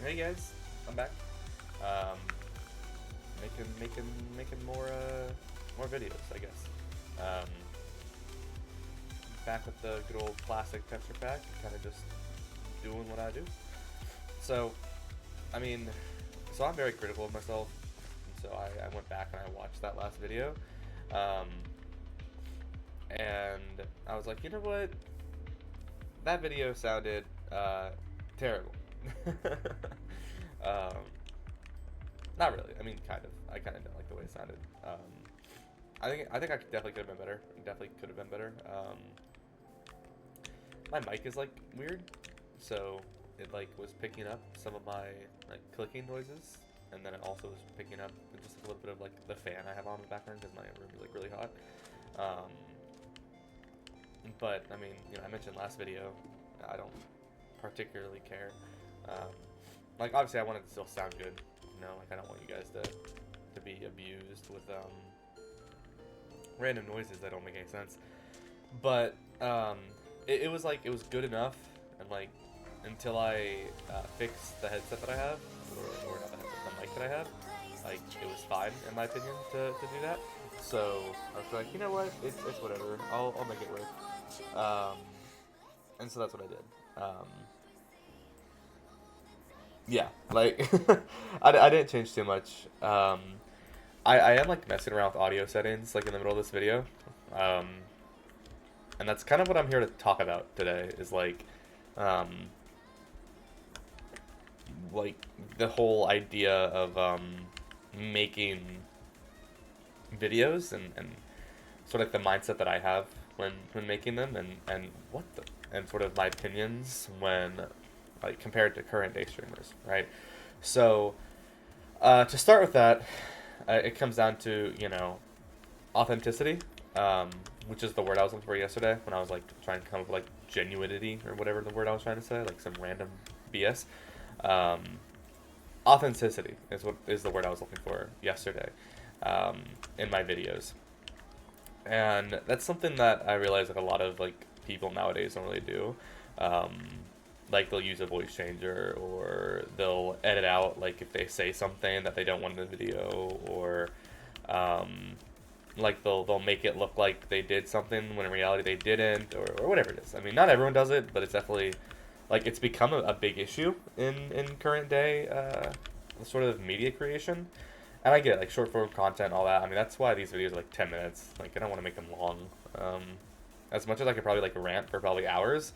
Hey guys, I'm back. Um, making more videos, I guess. Um, Back with the good old classic texture pack, kind of just doing what I do. So, I mean, so I'm very critical of myself, and so I went back and I watched that last video, um, and I was like, you know what? That video sounded terrible. um, Not really. I mean, kind of. I kind of don't like the way it sounded. I think I definitely could have been better. Definitely could have been better. My mic is like weird, so it like was picking up some of my like clicking noises, and then it also was picking up just a little bit of like the fan I have on in the background because my room is like really hot. Um, but I mean, I mentioned last video, I don't particularly care. Um, like obviously I want it to still sound good. Like I don't want you guys to be abused with random noises that don't make any sense. But it was like it was good enough, and like until I fixed the headset that I have, or not the headset, the mic that I have, like it was fine in my opinion to do that. So I was like, you know what, it's whatever. I'll make it work. And so that's what I did. Yeah, like I didn't change too much. I am like messing around with audio settings like in the middle of this video, um, and that's kind of what I'm here to talk about today. Is um, like the whole idea of making videos, and sort of like the mindset that I have when making them, and and sort of my opinions when like compared to current day streamers, right? So to start with that, it comes down to authenticity, which is the word I was looking for yesterday when I was like trying to come up with like genuinity or whatever the word I was trying to say, like some random BS. Um, Authenticity is the word I was looking for yesterday in my videos, and that's something that I realize like a lot of like people nowadays don't really do. Um, like they'll use a voice changer, or they'll edit out like if they say something that they don't want in the video, or um, like they'll make it look like they did something when in reality they didn't, or whatever it is. I mean, not everyone does it, but it's definitely like it's become a big issue in current day sort of media creation. And I get it, like short form content, all that. I mean, that's why these videos are like 10 minutes. Like I don't want to make them long. Um, as much as I could probably like rant for probably hours,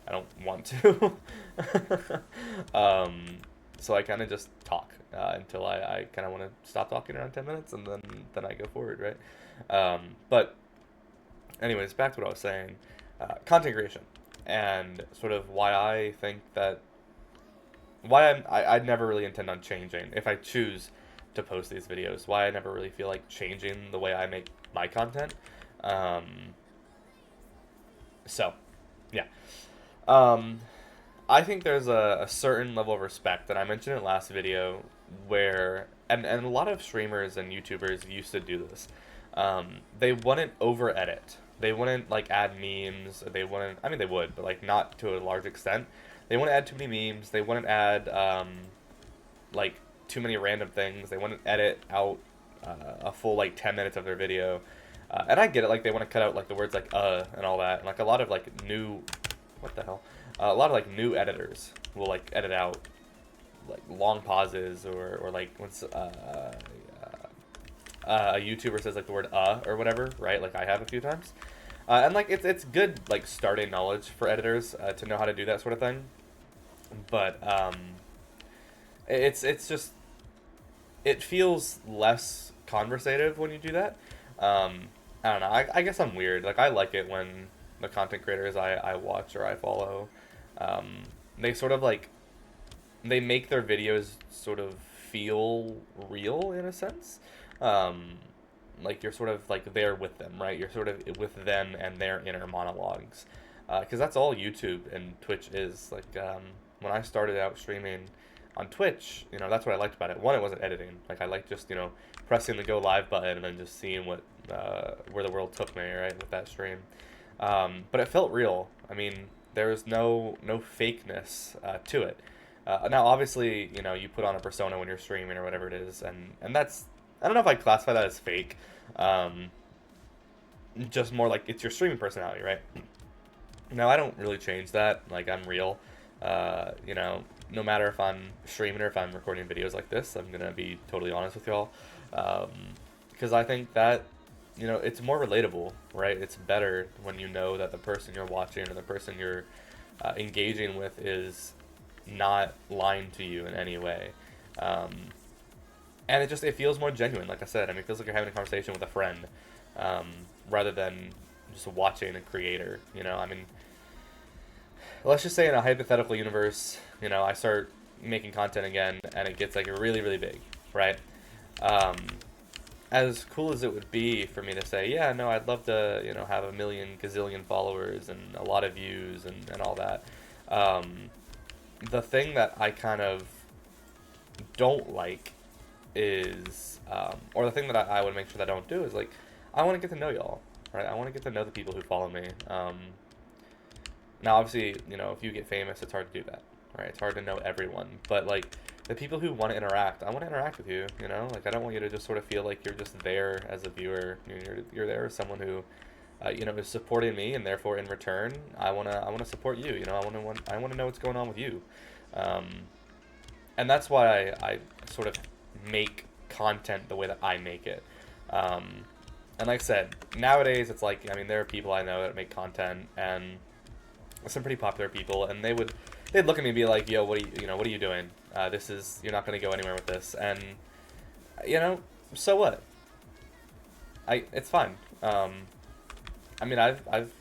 I don't want to. um, so I kind of just talk until I kind of want to stop talking around 10 minutes, and then I go forward, right? But anyways, back to what I was saying. Content creation, and sort of why I think that I'd never really intend on changing if I choose to post these videos. Why I never really feel like changing the way I make my content. Um, so, yeah. Um, I think there's a certain level of respect, and I mentioned in the last video, where, and a lot of streamers and YouTubers used to do this. They wouldn't over edit. They wouldn't like add memes. They wouldn't, I mean, they would, but like not to a large extent. They wouldn't add too many memes. They wouldn't add like too many random things. They wouldn't edit out a full like 10 minutes of their video. And I get it, like they want to cut out like the words like and all that. And like a lot of like new, what the hell? A lot of like new editors will like edit out like long pauses, or like once a YouTuber says like the word or whatever, right? Like I have a few times. And like it's good like starting knowledge for editors to know how to do that sort of thing. But it's just it feels less conversative when you do that. I don't know. I guess I'm weird. Like I like it when the content creators I watch or I follow, um, they sort of like they make their videos sort of feel real in a sense. Um, like you're sort of like there with them, right? You're sort of with them and their inner monologues, because that's all YouTube and Twitch is. Like when I started out streaming on Twitch, that's what I liked about it. One, it wasn't editing. Like I liked just pressing the go live button and then just seeing what where the world took me, right, with that stream. But it felt real. I mean, there was no fakeness to it. Now, obviously, you put on a persona when you're streaming or whatever it is, and that's, I don't know if I'd classify that as fake. Um, just more like it's your streaming personality, right? Now, I don't really change that. Like, I'm real. No matter if I'm streaming or if I'm recording videos like this, I'm gonna be totally honest with y'all. Because I think that, it's more relatable, right? It's better when you know that the person you're watching or the person you're engaging with is not lying to you in any way. And it feels more genuine, like I said. I mean, it feels like you're having a conversation with a friend, um, rather than just watching a creator, I mean, let's just say in a hypothetical universe, I start making content again and it gets like really, really big, right? Um, as cool as it would be for me to say, yeah, no, I'd love to, have a million gazillion followers and a lot of views and all that. The thing that I kind of don't like is, or the thing that I would make sure that I don't do is like, I want to get to know y'all, right? I want to get to know the people who follow me. Now, obviously, if you get famous, it's hard to do that, right? It's hard to know everyone, but like the people who want to interact, I want to interact with you, like I don't want you to just sort of feel like you're just there as a viewer. You're there as someone who, is supporting me, and therefore in return, I wanna support you. I wanna know what's going on with you, and that's why I sort of make content the way that I make it. And like I said, nowadays it's like, I mean, there are people I know that make content, and some pretty popular people, and they'd look at me and be like, yo, what are you doing? You're not gonna go anywhere with this, and so what? It's fine. I mean, I've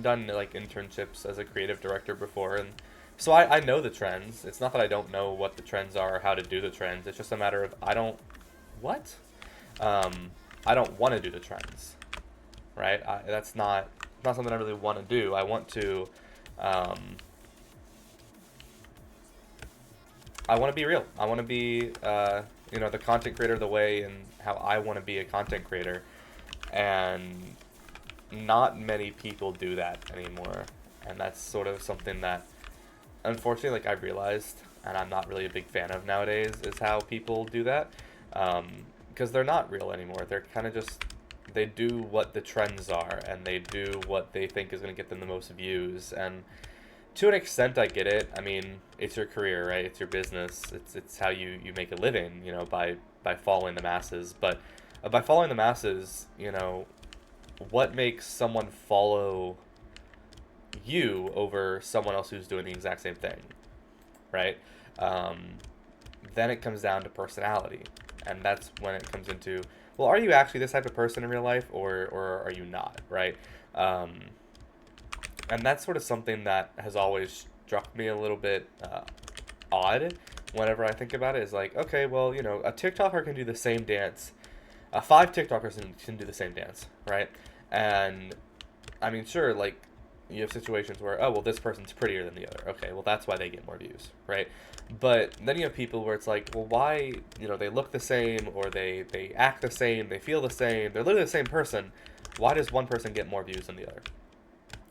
done like internships as a creative director before, and so I know the trends. It's not that I don't know what the trends are or how to do the trends. It's just a matter of I don't want to do the trends, right? That's not something I really want to do. I want to be real. I want to be the content creator the way and how I want to be a content creator, and not many people do that anymore, and that's sort of something that unfortunately, like, I've realized, and I'm not really a big fan of nowadays, is how people do that, because they're not real anymore. They're kind of just, they do what the trends are, and they do what they think is going to get them the most views, and to an extent, I get it. I mean, it's your career, right? It's your business. It's how you make a living, by following the masses. But by following the masses, what makes someone follow you over someone else who's doing the exact same thing, right? Then it comes down to personality, and that's when it comes into, well, are you actually this type of person in real life, or are you not, right? And that's sort of something that has always struck me a little bit odd whenever I think about it. Is like, okay, well, a TikToker can do the same dance. 5 TikTokers can do the same dance, right? And I mean, sure, like, you have situations where, oh, well, this person's prettier than the other. Okay, well, that's why they get more views, right? But then you have people where it's like, well, why, they look the same, or they act the same, they feel the same, they're literally the same person. Why does one person get more views than the other?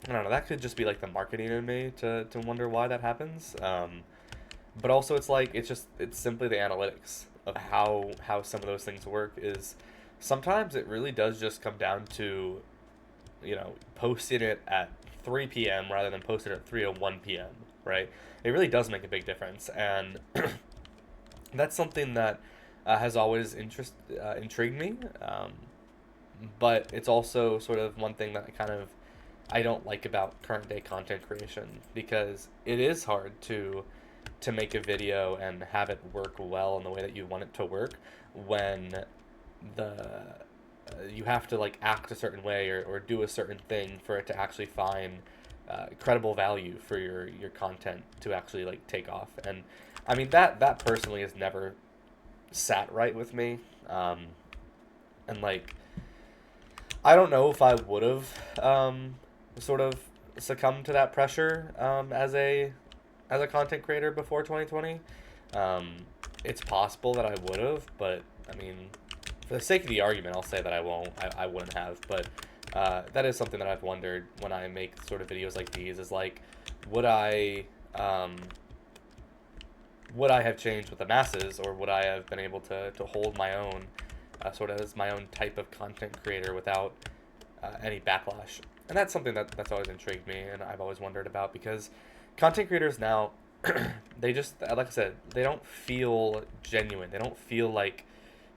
I don't know, that could just be like the marketing in me to wonder why that happens. But also it's like, it's simply the analytics of how some of those things work. Is sometimes it really does just come down to, posting it at 3 p.m. rather than posting it at 3:01 p.m., right? It really does make a big difference, and that's something that has always intrigued me, but it's also sort of one thing that I don't like about current day content creation, because it is hard to make a video and have it work well in the way that you want it to work when you have to like act a certain way or do a certain thing for it to actually find credible value for your content to actually like take off. And I mean, that personally has never sat right with me, and like, I don't know if I would have sort of succumbed to that pressure as a content creator before 2020. It's possible that I would have, but I mean, for the sake of the argument, I'll say that I won't. I wouldn't have, but that is something that I've wondered when I make sort of videos like these. Is like, would I would I have changed with the masses, or would I have been able to hold my own, sort of as my own type of content creator without any backlash? And that's something that's always intrigued me, and I've always wondered about, because content creators now, they just, like I said, they don't feel genuine. They don't feel like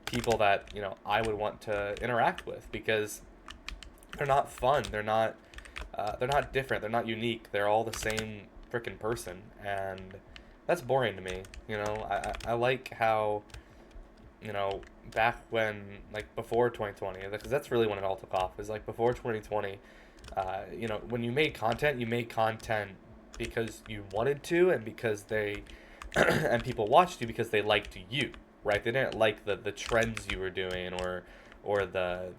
people that, you know, I would want to interact with, because they're not fun. They're not different. They're not unique. They're all the same freaking person, and that's boring to me. You know, I like how, you know, back when, like, before 2020, because that's really when it all took off, is like before 2020, you know, when you made content because you wanted to, and because they, and people watched you because they liked you, right? They didn't like the trends you were doing, or the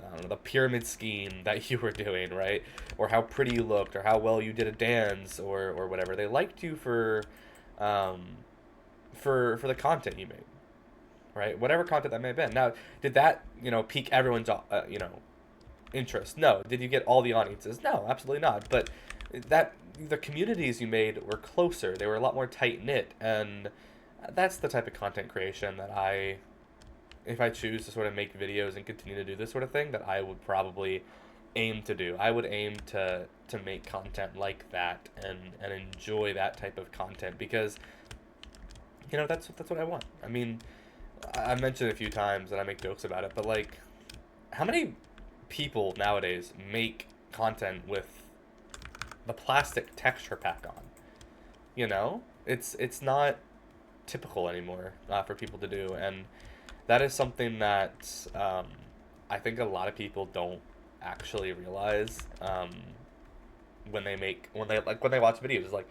I don't know, the pyramid scheme that you were doing, right? Or how pretty you looked, or how well you did a dance, or whatever. They liked you um, for the content you made, right? Whatever content that may have been. Now, did that, you know, pique everyone's you know, interest? No. Did you get all the audiences? No, absolutely not. But that the communities you made were closer. They were a lot more tight knit, and that's the type of content creation that if I choose to sort of make videos and continue to do this sort of thing, that I would probably aim to do. I would aim to make content like that, and enjoy that type of content, because, you know, that's what I want. I mean, I mentioned a few times, and I make jokes about it, but, like, how many people nowadays make content with the plastic texture pack on? You know, it's not typical anymore for people to do, and that is something that I think a lot of people don't actually realize when they watch videos. It's like,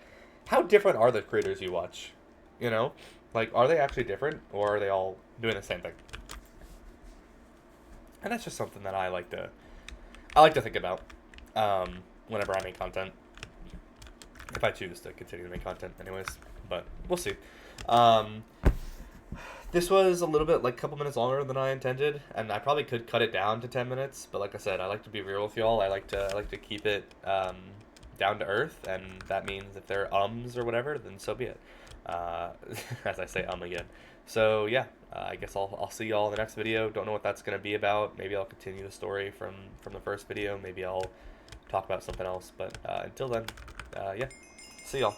how different are the creators you watch? You know, like, are they actually different, or are they all doing the same thing? And that's just something that I like to think about whenever I make content, if I choose to continue to make content, anyways. But we'll see. This was a little bit, like, a couple minutes longer than I intended, and I probably could cut it down to 10 minutes, but like I said, I like to be real with y'all. I like to keep it down to earth, and that means if there are ums or whatever, then so be it. As I say again. So yeah, I guess I'll see y'all in the next video. Don't know what that's gonna be about. Maybe I'll continue the story from the first video. Maybe I'll talk about something else. But until then, yeah, see y'all.